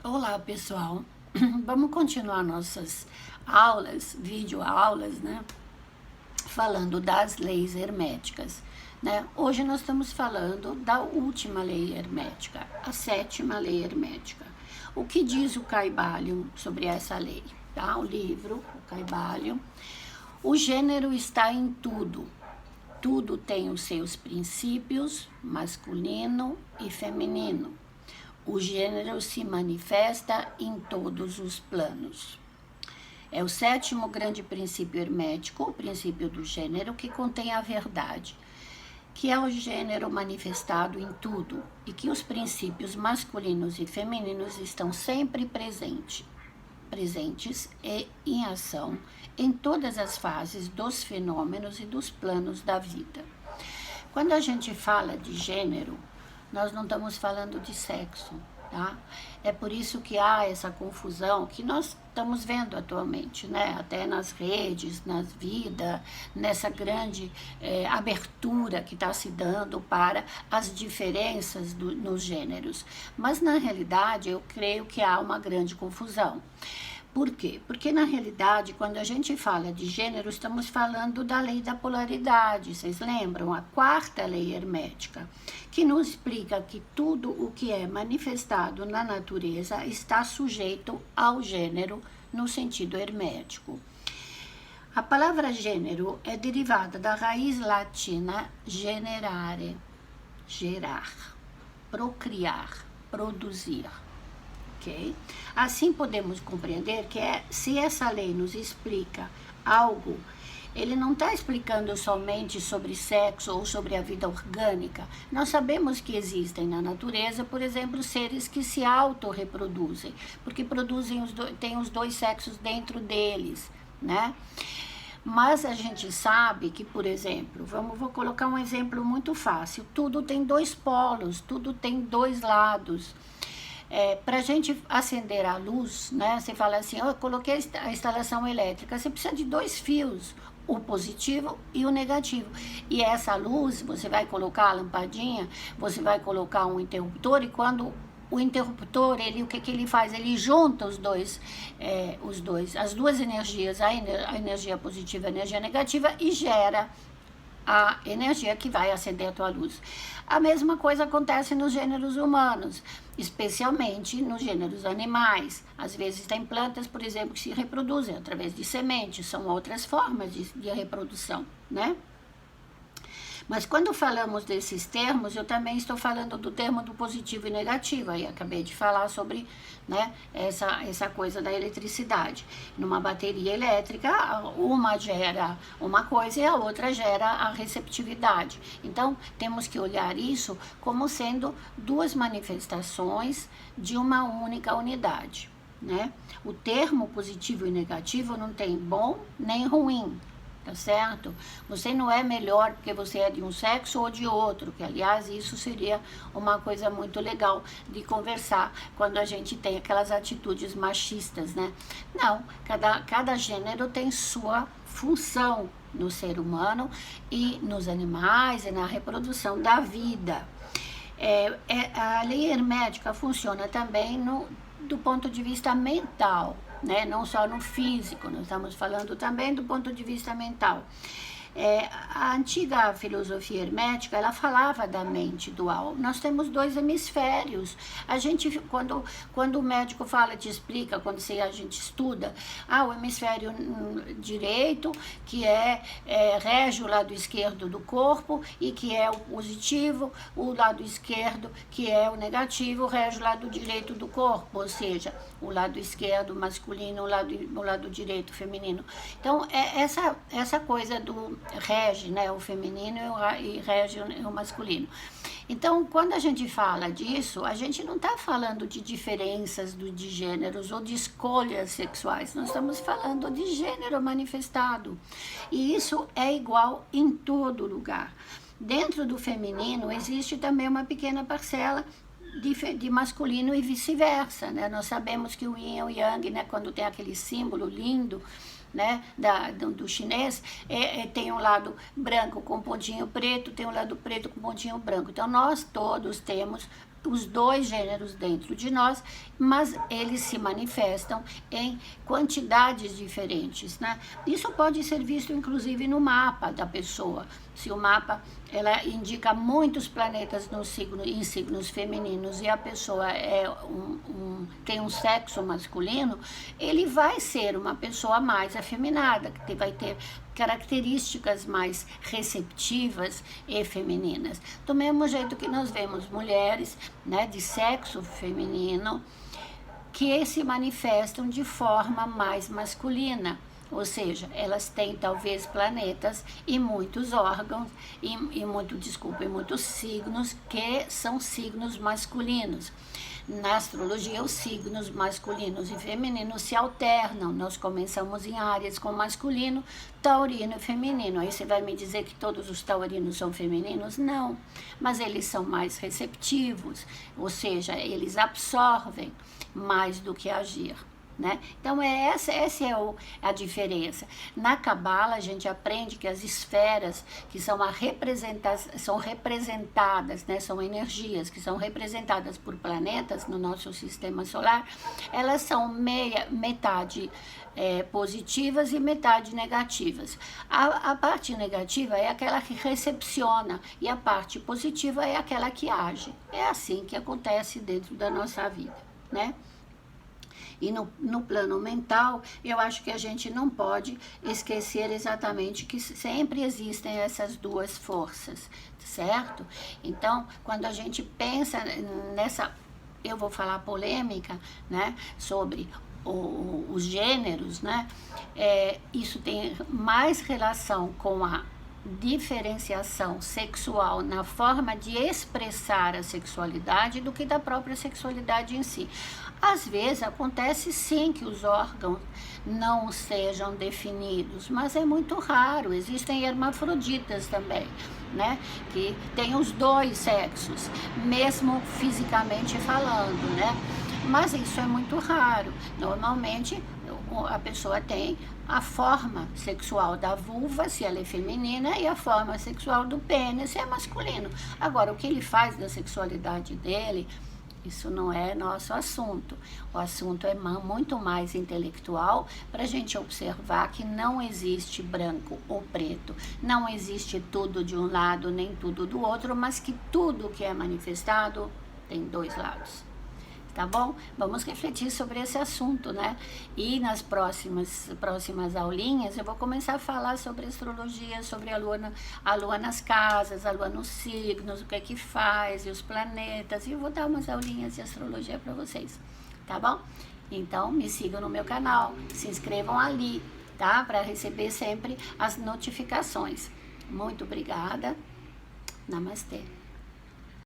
Olá, pessoal. Vamos continuar nossas aulas, videoaulas, né? Falando das leis herméticas, né? Hoje nós estamos falando da última lei hermética, a sétima lei hermética. O que diz o Caibalion sobre essa lei? Tá? O livro, o Caibalion. O gênero está em tudo. Tudo tem os seus princípios, masculino e feminino. O gênero se manifesta em todos os planos. É o sétimo grande princípio hermético, o princípio do gênero, que contém a verdade, que é o gênero manifestado em tudo e que os princípios masculinos e femininos estão sempre presentes e em ação em todas as fases dos fenômenos e dos planos da vida. Quando a gente fala de gênero, nós não estamos falando de sexo, tá? É por isso que há essa confusão que nós estamos vendo atualmente, né? Até nas redes, nas vidas, nessa grande abertura que está se dando para as diferenças nos gêneros. Mas, na realidade, eu creio que há uma grande confusão. Por quê? Porque, na realidade, quando a gente fala de gênero, estamos falando da lei da polaridade. Vocês lembram? A quarta lei hermética, que nos explica que tudo o que é manifestado na natureza está sujeito ao gênero no sentido hermético. A palavra gênero é derivada da raiz latina generare, gerar, procriar, produzir. Okay? Assim podemos compreender que se essa lei nos explica algo, ele não está explicando somente sobre sexo ou sobre a vida orgânica. Nós sabemos que existem na natureza, por exemplo, seres que se autorreproduzem, porque têm os dois sexos dentro deles, né? Mas a gente sabe que, por exemplo, vou colocar um exemplo muito fácil, tudo tem dois polos, tudo tem dois lados. Para a gente acender a luz, né? Você fala assim, eu coloquei a instalação elétrica, você precisa de dois fios, o positivo e o negativo. E essa luz, você vai colocar a lampadinha, você vai colocar um interruptor, e quando o interruptor, o que ele faz? Ele junta as duas energias, a energia positiva e a energia negativa, e gera a energia que vai acender a tua luz. A mesma coisa acontece nos gêneros humanos, especialmente nos gêneros animais. Às vezes tem plantas, por exemplo, que se reproduzem através de sementes, são outras formas de reprodução, né? Mas quando falamos desses termos, eu também estou falando do termo do positivo e negativo. Aí acabei de falar sobre, né, essa coisa da eletricidade. Numa bateria elétrica, uma gera uma coisa e a outra gera a receptividade. Então, temos que olhar isso como sendo duas manifestações de uma única unidade, né? O termo positivo e negativo não tem bom nem ruim. Tá certo? Você não é melhor porque você é de um sexo ou de outro, que aliás isso seria uma coisa muito legal de conversar quando a gente tem aquelas atitudes machistas, né? Não, cada gênero tem sua função no ser humano e nos animais e na reprodução da vida. A lei hermética funciona também do ponto de vista mental, né? Não só no físico, nós estamos falando também do ponto de vista mental. A antiga filosofia hermética, ela falava da mente dual. Nós temos dois hemisférios. A gente, quando o médico fala, te explica, quando a gente estuda, o hemisfério direito, que rege o lado esquerdo do corpo e que é o positivo, o lado esquerdo, que é o negativo, rege o lado direito do corpo, ou seja, o lado esquerdo masculino, o lado direito feminino. Então, essa coisa do rege, né, o feminino e rege o masculino. Então, quando a gente fala disso, a gente não está falando de diferenças de gêneros ou de escolhas sexuais, nós estamos falando de gênero manifestado. E isso é igual em todo lugar. Dentro do feminino existe também uma pequena parcela de masculino e vice-versa, né? Nós sabemos que o yin e o yang, né, quando tem aquele símbolo lindo, né, do chinês, tem um lado branco com pontinho preto, tem um lado preto com pontinho branco. Então, nós todos temos os dois gêneros dentro de nós, mas eles se manifestam em quantidades diferentes, né? Isso pode ser visto inclusive no mapa da pessoa. Se o mapa ela indica muitos planetas no signo, em signos femininos, e a pessoa tem um sexo masculino, ele vai ser uma pessoa mais afeminada, que vai ter características mais receptivas e femininas. Do mesmo jeito que nós vemos mulheres, né, de sexo feminino que se manifestam de forma mais masculina. Ou seja, elas têm talvez planetas e muitos órgãos, e muitos signos que são signos masculinos. Na astrologia, os signos masculinos e femininos se alternam. Nós começamos em Áries com masculino, taurino e feminino. Aí você vai me dizer que todos os taurinos são femininos? Não, mas eles são mais receptivos, ou seja, eles absorvem mais do que agir. Né? Então, essa é a diferença. Na Cabala, a gente aprende que as esferas, que são representadas, né? São energias que são representadas por planetas no nosso sistema solar, elas são metade positivas e metade negativas. A parte negativa é aquela que recepciona e a parte positiva é aquela que age. É assim que acontece dentro da nossa vida, né? E no plano mental, eu acho que a gente não pode esquecer exatamente que sempre existem essas duas forças, certo? Então, quando a gente pensa nessa, eu vou falar polêmica, né, sobre os gêneros, né, isso tem mais relação com a diferenciação sexual na forma de expressar a sexualidade do que da própria sexualidade em si. Às vezes acontece sim que os órgãos não sejam definidos, mas é muito raro. Existem hermafroditas também, né, que tem os dois sexos, mesmo fisicamente falando, né? Mas isso é muito raro. Normalmente a pessoa tem a forma sexual da vulva, se ela é feminina, e a forma sexual do pênis, se é masculino. Agora, o que ele faz da sexualidade dele, isso não é nosso assunto. O assunto é muito mais intelectual, para a gente observar que não existe branco ou preto, não existe tudo de um lado nem tudo do outro, mas que tudo que é manifestado tem dois lados. Tá bom? Vamos refletir sobre esse assunto, né? E nas próximas aulinhas eu vou começar a falar sobre astrologia, sobre a lua nas casas, a lua nos signos, o que é que faz, e os planetas, e eu vou dar umas aulinhas de astrologia para vocês, tá bom? Então, me sigam no meu canal, se inscrevam ali, tá? Para receber sempre as notificações. Muito obrigada. Namastê.